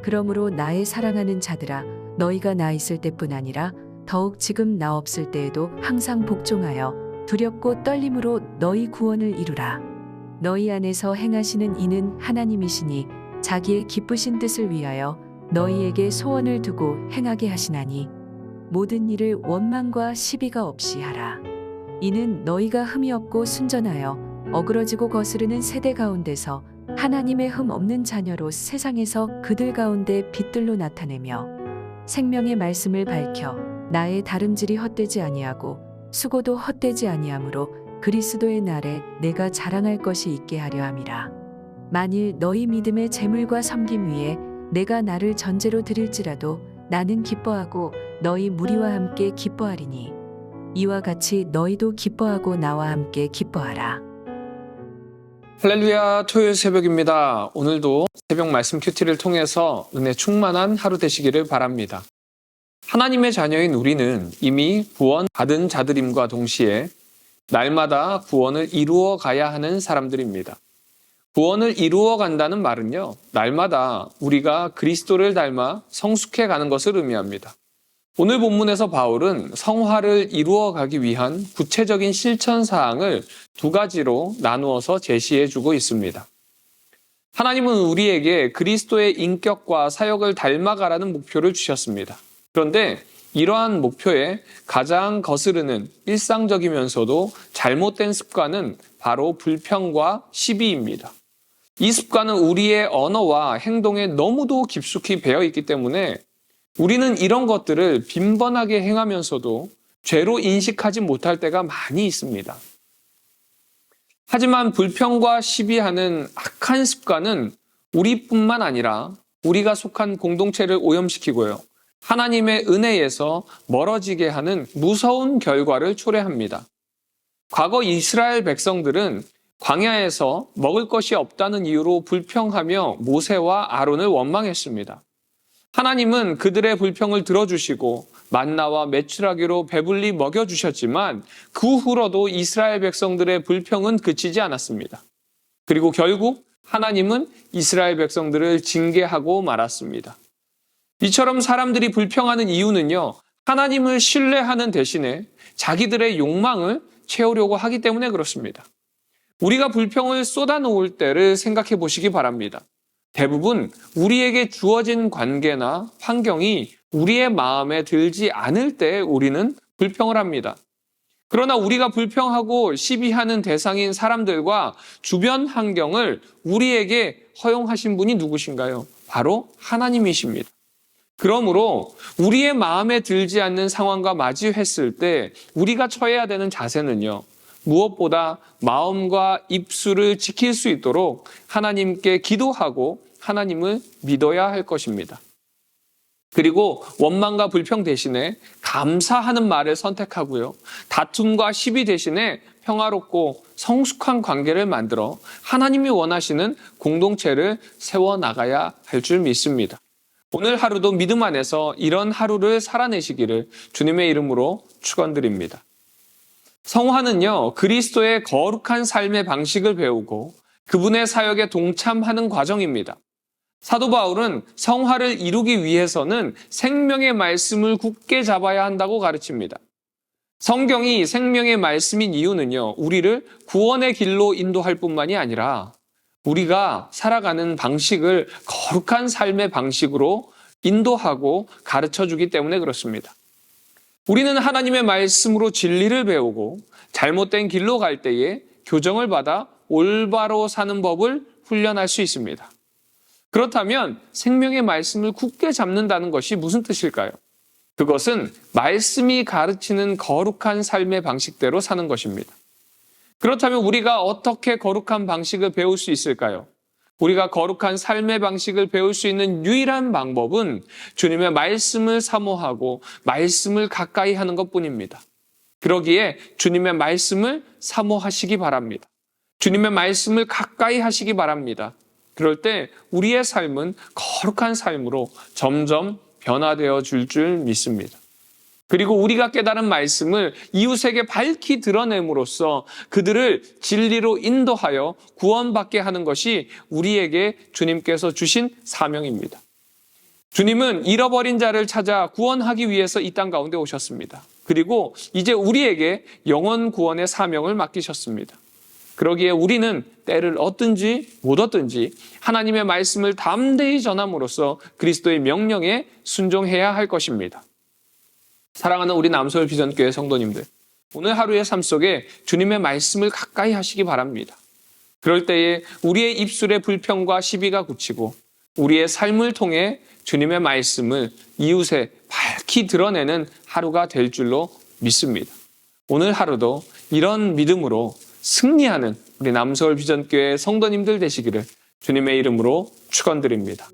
그러므로 나의 사랑하는 자들아, 너희가 나 있을 때뿐 아니라 더욱 지금 나 없을 때에도 항상 복종하여 두렵고 떨림으로 너희 구원을 이루라. 너희 안에서 행하시는 이는 하나님이시니 자기의 기쁘신 뜻을 위하여 너희에게 소원을 두고 행하게 하시나니 모든 일을 원망과 시비가 없이 하라. 이는 너희가 흠이 없고 순전하여 어그러지고 거스르는 세대 가운데서 하나님의 흠 없는 자녀로 세상에서 그들 가운데 빛들로 나타내며 생명의 말씀을 밝혀 나의 다름질이 헛되지 아니하고 수고도 헛되지 아니하므로 그리스도의 날에 내가 자랑할 것이 있게 하려 함이라. 만일 너희 믿음의 재물과 섬김 위에 내가 나를 전제로 드릴지라도 나는 기뻐하고 너희 무리와 함께 기뻐하리니 이와 같이 너희도 기뻐하고 나와 함께 기뻐하라. 할렐루야, 토요일 새벽입니다. 오늘도 새벽 말씀 큐티를 통해서 은혜 충만한 하루 되시기를 바랍니다. 하나님의 자녀인 우리는 이미 구원 받은 자들임과 동시에 날마다 구원을 이루어 가야 하는 사람들입니다. 구원을 이루어 간다는 말은요, 날마다 우리가 그리스도를 닮아 성숙해 가는 것을 의미합니다. 오늘 본문에서 바울은 성화를 이루어 가기 위한 구체적인 실천 사항을 두 가지로 나누어서 제시해 주고 있습니다. 하나님은 우리에게 그리스도의 인격과 사역을 닮아가라는 목표를 주셨습니다. 그런데 이러한 목표에 가장 거스르는 일상적이면서도 잘못된 습관은 바로 불평과 시비입니다. 이 습관은 우리의 언어와 행동에 너무도 깊숙이 배어 있기 때문에 우리는 이런 것들을 빈번하게 행하면서도 죄로 인식하지 못할 때가 많이 있습니다. 하지만 불평과 시비하는 악한 습관은 우리뿐만 아니라 우리가 속한 공동체를 오염시키고요, 하나님의 은혜에서 멀어지게 하는 무서운 결과를 초래합니다. 과거 이스라엘 백성들은 광야에서 먹을 것이 없다는 이유로 불평하며 모세와 아론을 원망했습니다. 하나님은 그들의 불평을 들어주시고 만나와 메추라기로 배불리 먹여주셨지만 그 후로도 이스라엘 백성들의 불평은 그치지 않았습니다. 그리고 결국 하나님은 이스라엘 백성들을 징계하고 말았습니다. 이처럼 사람들이 불평하는 이유는요, 하나님을 신뢰하는 대신에 자기들의 욕망을 채우려고 하기 때문에 그렇습니다. 우리가 불평을 쏟아놓을 때를 생각해 보시기 바랍니다. 대부분 우리에게 주어진 관계나 환경이 우리의 마음에 들지 않을 때 우리는 불평을 합니다. 그러나 우리가 불평하고 시비하는 대상인 사람들과 주변 환경을 우리에게 허용하신 분이 누구신가요? 바로 하나님이십니다. 그러므로 우리의 마음에 들지 않는 상황과 마주했을 때 우리가 처해야 되는 자세는요, 무엇보다 마음과 입술을 지킬 수 있도록 하나님께 기도하고 하나님을 믿어야 할 것입니다. 그리고 원망과 불평 대신에 감사하는 말을 선택하고요, 다툼과 시비 대신에 평화롭고 성숙한 관계를 만들어 하나님이 원하시는 공동체를 세워나가야 할 줄 믿습니다. 오늘 하루도 믿음 안에서 이런 하루를 살아내시기를 주님의 이름으로 축원드립니다. 성화는요, 그리스도의 거룩한 삶의 방식을 배우고 그분의 사역에 동참하는 과정입니다. 사도 바울은 성화를 이루기 위해서는 생명의 말씀을 굳게 잡아야 한다고 가르칩니다. 성경이 생명의 말씀인 이유는요, 우리를 구원의 길로 인도할 뿐만이 아니라 우리가 살아가는 방식을 거룩한 삶의 방식으로 인도하고 가르쳐주기 때문에 그렇습니다. 우리는 하나님의 말씀으로 진리를 배우고 잘못된 길로 갈 때에 교정을 받아 올바로 사는 법을 훈련할 수 있습니다. 그렇다면 생명의 말씀을 굳게 잡는다는 것이 무슨 뜻일까요? 그것은 말씀이 가르치는 거룩한 삶의 방식대로 사는 것입니다. 그렇다면 우리가 어떻게 거룩한 방식을 배울 수 있을까요? 우리가 거룩한 삶의 방식을 배울 수 있는 유일한 방법은 주님의 말씀을 사모하고 말씀을 가까이 하는 것뿐입니다. 그러기에 주님의 말씀을 사모하시기 바랍니다. 주님의 말씀을 가까이 하시기 바랍니다. 그럴 때 우리의 삶은 거룩한 삶으로 점점 변화되어 줄 믿습니다. 그리고 우리가 깨달은 말씀을 이웃에게 밝히 드러냄으로써 그들을 진리로 인도하여 구원받게 하는 것이 우리에게 주님께서 주신 사명입니다. 주님은 잃어버린 자를 찾아 구원하기 위해서 이 땅 가운데 오셨습니다. 그리고 이제 우리에게 영원 구원의 사명을 맡기셨습니다. 그러기에 우리는 때를 얻든지 못 얻든지 하나님의 말씀을 담대히 전함으로써 그리스도의 명령에 순종해야 할 것입니다. 사랑하는 우리 남서울 비전교회 성도님들, 오늘 하루의 삶 속에 주님의 말씀을 가까이 하시기 바랍니다. 그럴 때에 우리의 입술의 불평과 시비가 그치고 우리의 삶을 통해 주님의 말씀을 이웃에 밝히 드러내는 하루가 될 줄로 믿습니다. 오늘 하루도 이런 믿음으로 승리하는 우리 남서울 비전교회 성도님들 되시기를 주님의 이름으로 축원드립니다.